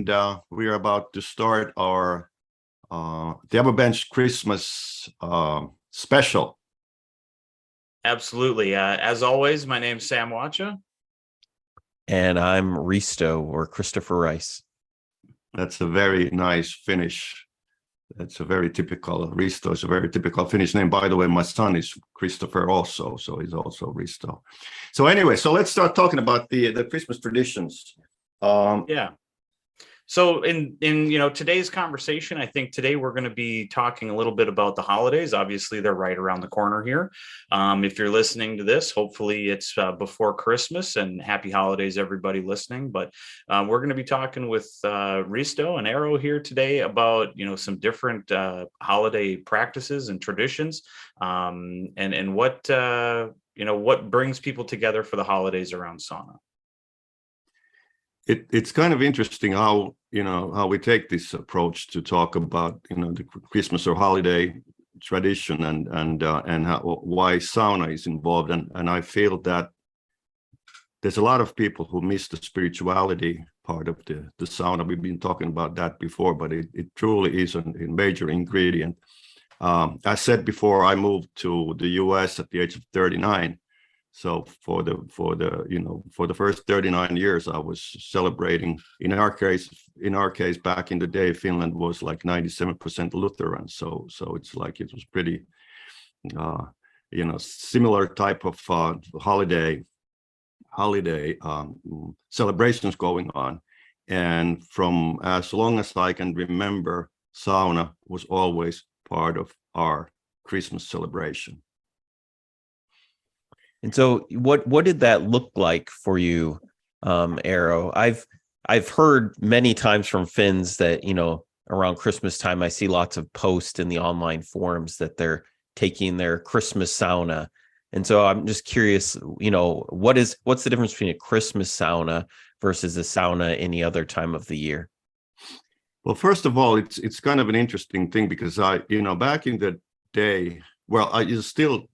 and we are about to start our the Upper Bench Christmas special. Absolutely. As always, my name's Sam Wacha. And I'm Risto, or Christopher Rice. That's a very nice Finnish. That's a very typical, Risto is a very typical Finnish name. By the way, my son is Christopher also, so he's also Risto. So anyway, so let's start talking about the Christmas traditions. Yeah. So in today's conversation, I think today we're going to be talking a little bit about the holidays. Obviously, they're right around the corner here. If you're listening to this, hopefully it's before Christmas, and happy holidays, everybody listening. But we're going to be talking with Risto and Eero here today about, some different holiday practices and traditions, and what brings people together for the holidays around Sauna. It's kind of interesting how we take this approach to talk about the Christmas or holiday tradition and why sauna is involved, and I feel that there's a lot of people who miss the spirituality part of the sauna. We've been talking about that before, but it truly is a major ingredient. I said before, I moved to the US at the age of 39. So for the first 39 years, I was celebrating. In our case, back in the day, Finland was like 97% Lutheran. So it's like it was pretty, similar type of holiday celebrations going on. And from as long as I can remember, sauna was always part of our Christmas celebration. And so what did that look like for you, Eero? I've heard many times from Finns that, around Christmas time, I see lots of posts in the online forums that they're taking their Christmas sauna. And so I'm just curious, what's the difference between a Christmas sauna versus a sauna any other time of the year? Well, first of all, it's kind of an interesting thing because back in the day, I still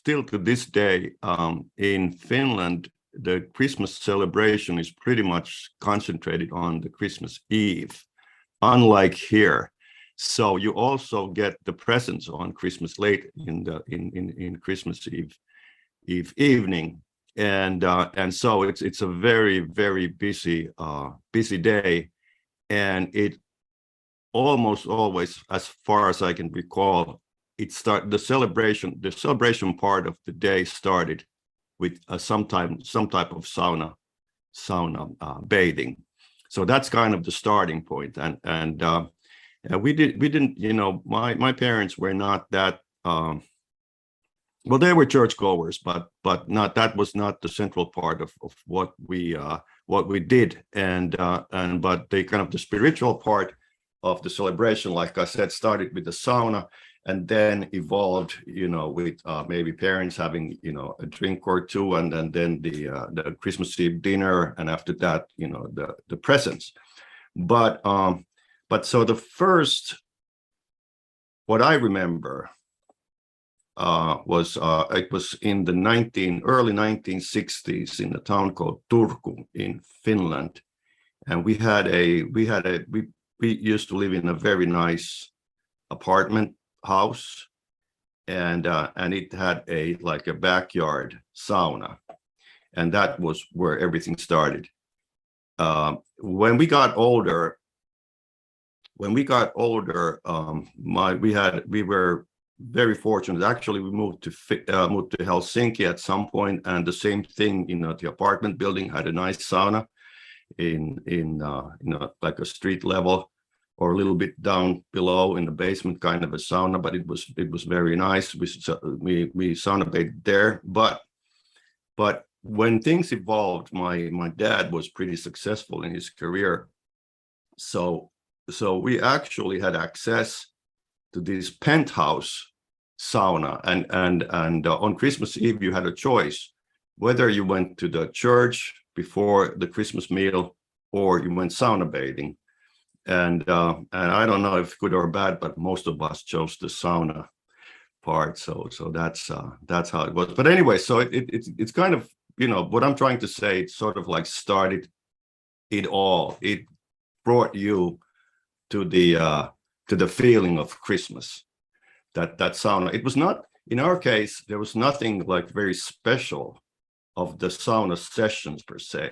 to this day, in Finland, the Christmas celebration is pretty much concentrated on the Christmas Eve, unlike here. So you also get the presents on Christmas late in Christmas Eve evening, and so it's a very, very busy day, and it almost always, as far as I can recall, the celebration part of the day started with some type of sauna bathing. So that's kind of the starting point. And we didn't, my parents were not that, they were churchgoers, but that was not the central part of what we did. But the kind of the spiritual part of the celebration, like I said, started with the sauna, and then evolved, with maybe parents having, a drink or two, and then the Christmas Eve dinner, and after that, the presents. But so the first, what I remember, was it was in the early 1960s in a town called Turku in Finland, and we used to live in a very nice apartment house, and it had a backyard sauna, and that was where everything started. When we got older, we were very fortunate. Actually, we moved to Helsinki at some point, and the same thing. The apartment building had a nice sauna in like a street level, or a little bit down below in the basement, kind of a sauna, but it was very nice. We sauna bathed there, but when things evolved, my dad was pretty successful in his career, so we actually had access to this penthouse sauna, and on Christmas Eve you had a choice whether you went to the church before the Christmas meal or you went sauna bathing. And I don't know if good or bad, but most of us chose the sauna part. So that's how it was. But anyway, so it's kind of, what I'm trying to say. It sort of like started it all. brought you to the feeling of Christmas. That sauna. It was not, in our case, there was nothing like very special of the sauna sessions per se.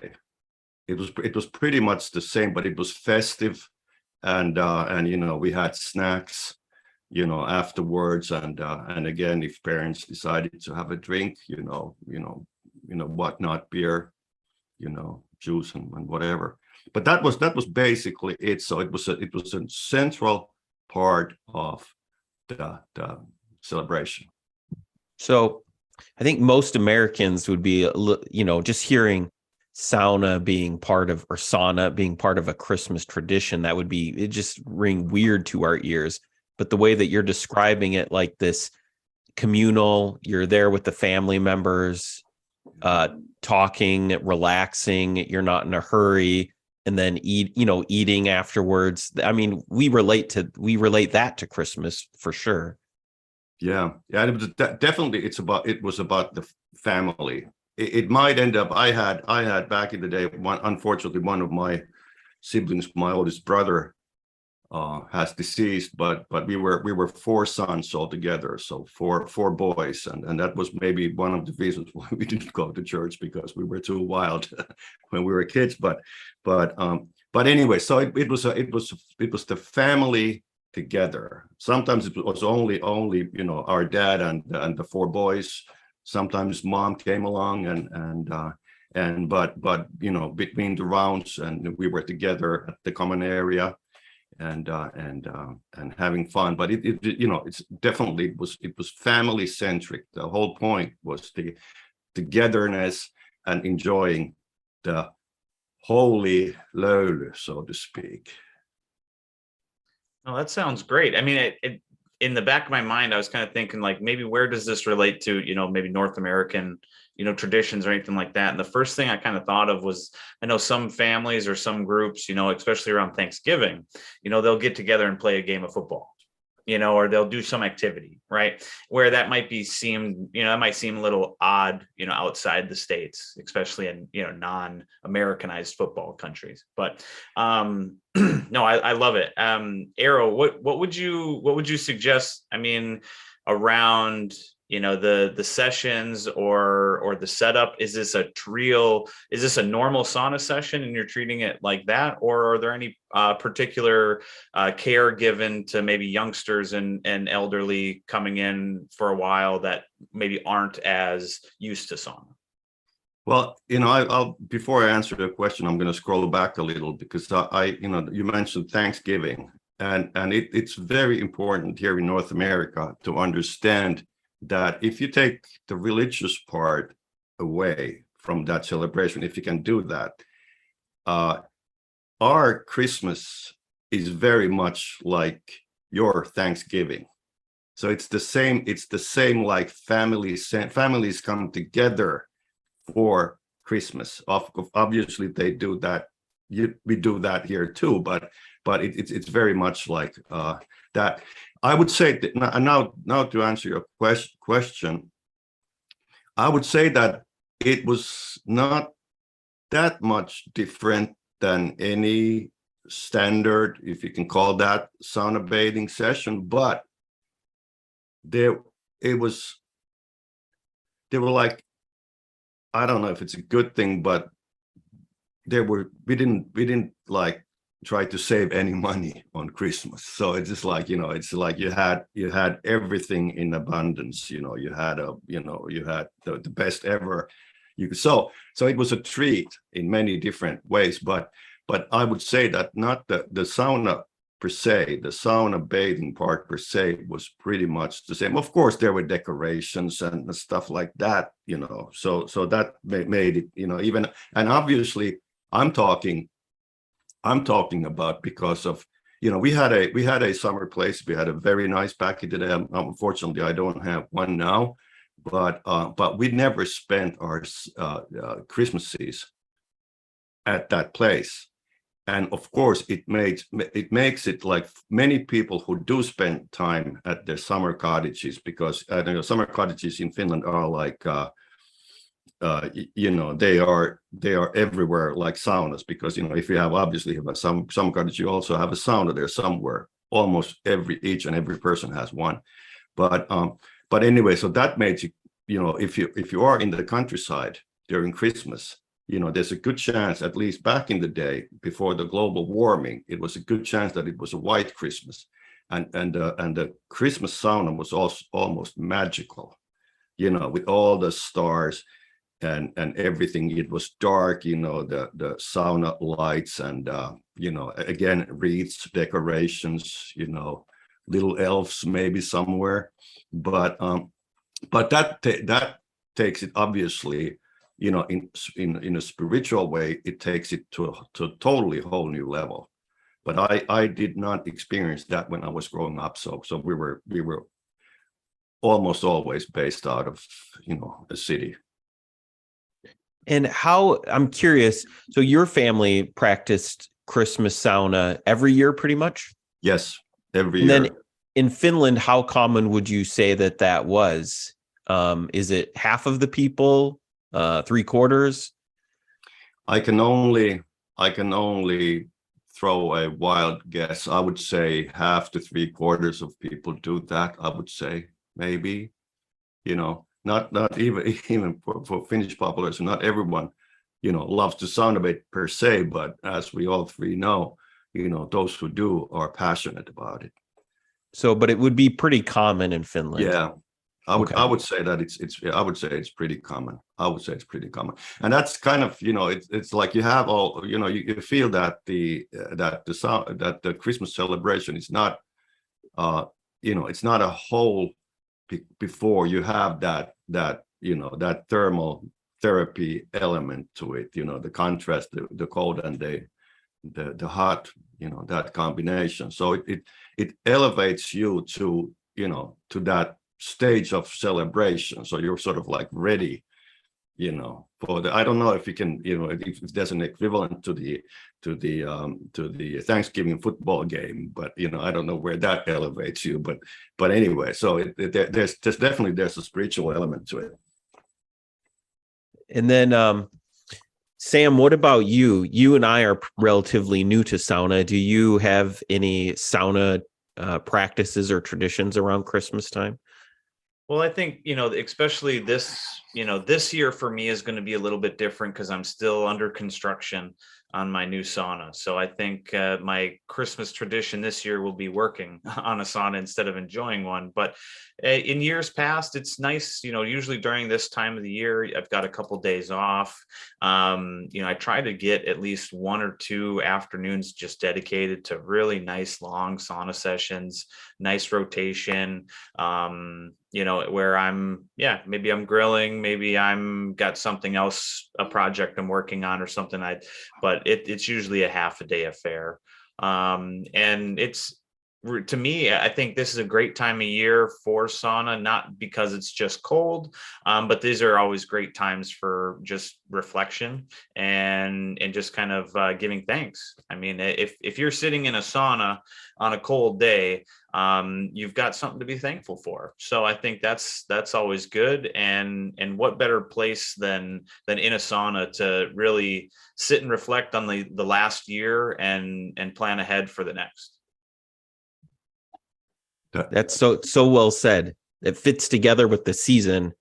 It was pretty much the same, but it was festive, and we had snacks, afterwards, and again, if parents decided to have a drink, whatnot, beer, juice and whatever. But that was basically it. So it was a central part of the celebration. So I think most Americans would be, just hearing sauna being part of, or sauna being part of a Christmas tradition, it just ring weird to our ears. But the way that you're describing it, like this communal, you're there with the family members, talking, relaxing, you're not in a hurry, and then eating afterwards. I mean, we relate that to Christmas for sure. Yeah. It was definitely, it was about the family. It might end up, I had back in the day, unfortunately, one of my siblings, my oldest brother, has deceased, but we were four sons altogether, so four boys, and that was maybe one of the reasons why we didn't go to church, because we were too wild when we were kids. But anyway, so it was the family together. Sometimes it was only our dad and the four boys. Sometimes mom came along, but between the rounds, and we were together at the common area, and having fun. But it's definitely, it was family centric. The whole point was the togetherness and enjoying the holy lol, so to speak. Oh, that sounds great. I mean, it in the back of my mind, I was kind of thinking, like, maybe where does this relate to, maybe North American, traditions or anything like that. And the first thing I kind of thought of was, I know some families or some groups, especially around Thanksgiving, they'll get together and play a game of football, or they'll do some activity, right? Where that might seem a little odd, outside the States, especially in, non-Americanized football countries. But no, I love it. Eero, what would you suggest? I mean, around, the sessions or the setup, is this a normal sauna session and you're treating it like that? Or are there any particular care given to maybe youngsters and elderly coming in for a while that maybe aren't as used to sauna? Well, I'll before I answer the question, I'm going to scroll back a little, because you mentioned Thanksgiving, and it's very important here in North America to understand that if you take the religious part away from that celebration, if you can do that, our Christmas is very much like your Thanksgiving. So it's the same like families come together for Christmas. Obviously they do that. We do that here too, but it's very much like that. I would say that now to answer your question, I would say that it was not that much different than any standard, if you can call that, sauna bathing session, but they were like, I don't know if it's a good thing, but we didn't like try to save any money on Christmas. So it's just like, it's like you had everything in abundance. You had the best ever. So it was a treat in many different ways. But I would say that not the sauna per se, the sauna bathing part per se was pretty much the same. Of course, there were decorations and stuff like that. So that made it, even, and obviously I'm talking about because of, we had a summer place. We had a very nice back in the day. Unfortunately, I don't have one now, but we never spent our Christmases at that place. And of course, it makes it like many people who do spend time at their summer cottages, because summer cottages in Finland are like they are everywhere like saunas, because if you have obviously have some countries, you also have a sauna there somewhere. Almost each and every person has one. But anyway, so that makes if you are in the countryside during Christmas, there's a good chance, at least back in the day before the global warming, it was a good chance that it was a white Christmas, and the Christmas sauna was also almost magical, with all the stars and everything. It was dark, the sauna lights, and again, wreaths, decorations, little elves maybe somewhere, but that takes it, obviously, in a spiritual way, it takes it to a totally whole new level. But I did not experience that when I was growing up. So we were almost always based out of a city. And I'm curious, so your family practiced Christmas sauna every year pretty much? Yes, every and year. Then in Finland, how common would you say that was? Is it half of the people, 3/4? I can only throw a wild guess. I would say half to 3/4 of people do that. I would say maybe, not even for Finnish population. Not everyone, loves to sauna per se, but as we all three know, those who do are passionate about it. So, but it would be pretty common in Finland. Yeah, I would say that I would say it's pretty common. I would say it's pretty common, and that's kind of it's like you have all you feel that the Christmas celebration is not it's not a whole before you have that that thermal therapy element to it. The contrast, the cold and the hot, that combination. So it elevates you to to that stage of celebration, so you're sort of like ready for I don't know if you can if there's an equivalent to the Thanksgiving football game, but I don't know where that elevates you, but anyway, so there's definitely a spiritual element to it. And then Sam, what about you? You and I are relatively new to sauna. Do you have any sauna practices or traditions around Christmas time? Well, I think, especially this year for me is going to be a little bit different because I'm still under construction on my new sauna. So I think my Christmas tradition this year will be working on a sauna instead of enjoying one. But in years past, it's nice, usually during this time of the year, I've got a couple days off. I try to get at least 1 or 2 afternoons just dedicated to really nice long sauna sessions, nice rotation. Where maybe I'm grilling, maybe I'm got something else, a project I'm working on or something. But it's usually a half a day affair. And to me, I think this is a great time of year for sauna, not because it's just cold, but these are always great times for just reflection and just kind of giving thanks. I mean, if you're sitting in a sauna on a cold day, you've got something to be thankful for. So I think that's always good. And what better place than in a sauna to really sit and reflect on the last year and plan ahead for the next. That's so well said. It fits together with the season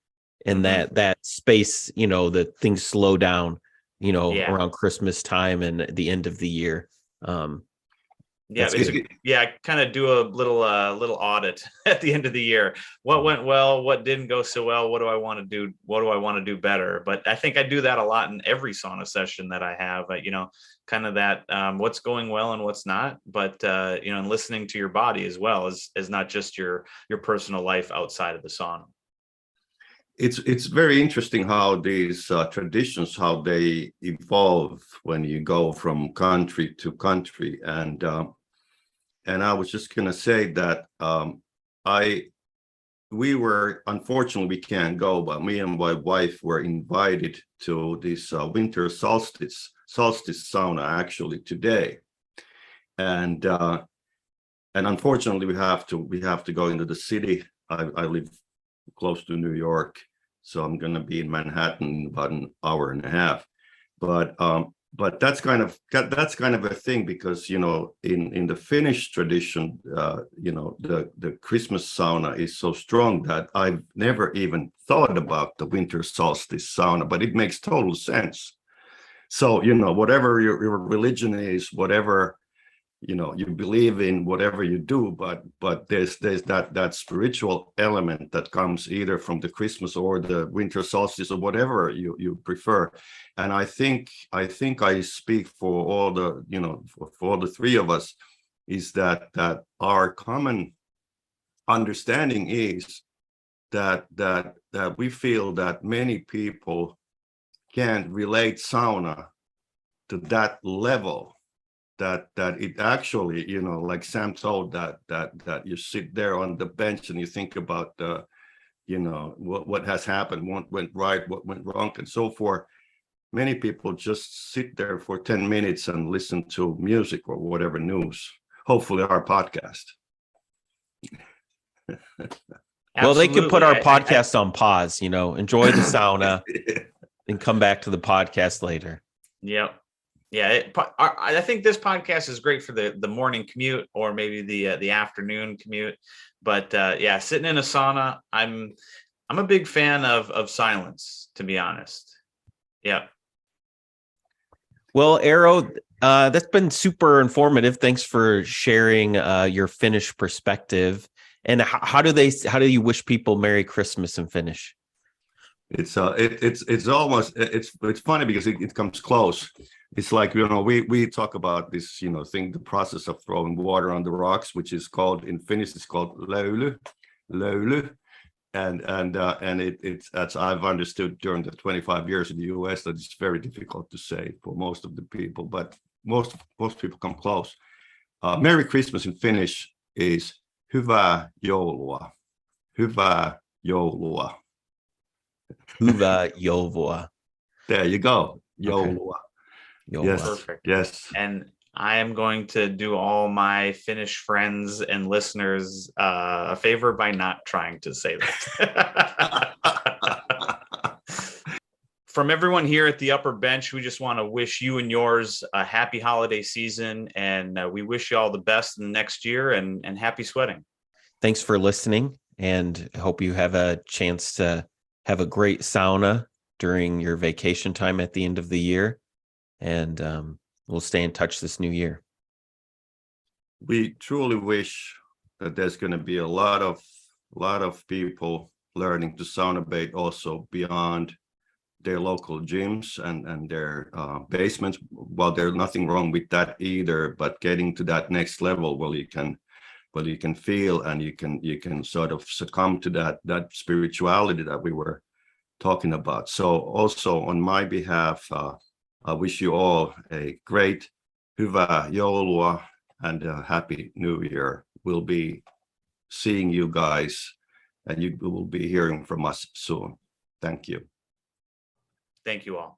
and that space, that things slow down, around Christmas time and the end of the year. I kind of do a little audit at the end of the year. What went well? What didn't go so well? What do I want to do? What do I want to do better? But I think I do that a lot in every sauna session that I have. Kind of that what's going well and what's not. But and listening to your body as well as not just your personal life outside of the sauna. It's very interesting how these traditions, how they evolve when you go from country to country, and I was just gonna say that unfortunately we can't go, but me and my wife were invited to this winter solstice sauna actually today, and unfortunately we have to go into the city. I live close to New York, so I'm going to be in Manhattan in about an hour and a half. But that's kind of a thing, because in the Finnish tradition, the Christmas sauna is so strong that I've never even thought about the winter solstice sauna, but it makes total sense. So whatever your religion is, whatever you believe in, whatever you do, but there's that spiritual element that comes either from the Christmas or the winter solstice or whatever you prefer. And I think I speak for all the for all the three of us, is that our common understanding is that we feel that many people can't relate sauna to that level, that it actually, like Sam told, that you sit there on the bench and you think about what has happened, what went right, what went wrong, and so forth. Many people just sit there for 10 minutes and listen to music or whatever news, hopefully our podcast. Well, they could put our Absolutely. podcast on pause, enjoy the sauna and come back to the podcast later. Yep. Yeah, I think this podcast is great for the morning commute, or maybe the afternoon commute. But yeah, sitting in a sauna, I'm a big fan of silence, to be honest. Yeah. Well, Eero, that's been super informative. Thanks for sharing your Finnish perspective. And how do you wish people Merry Christmas in Finnish? It's almost, it's funny because it comes close. It's like, we talk about this, thing, the process of throwing water on the rocks, which is called, in Finnish, it's called löyly. And it's, as I've understood during the 25 years in the US, that it's very difficult to say for most of the people, but most people come close. Merry Christmas in Finnish is hyvää joulua. Hyvää joulua. Hyvää joulua. There you go. Joulua. Okay. Yes. Perfect. Yes. And I am going to do all my Finnish friends and listeners a favor by not trying to say that. From everyone here at the Upper Bench, we just want to wish you and yours a happy holiday season, and we wish you all the best in the next year, and happy sweating. Thanks for listening, and I hope you have a chance to have a great sauna during your vacation time at the end of the year, and we'll stay in touch this new year. We truly wish that there's going to be a lot of people learning to sauna bait also beyond their local gyms and their basements. Well, there's nothing wrong with that either, but getting to that next level where you can feel and you can sort of succumb to that spirituality that we were talking about. So also on my behalf, I wish you all a great hyvää joulua and a happy new year. We'll be seeing you guys, and you will be hearing from us soon. Thank you. Thank you all.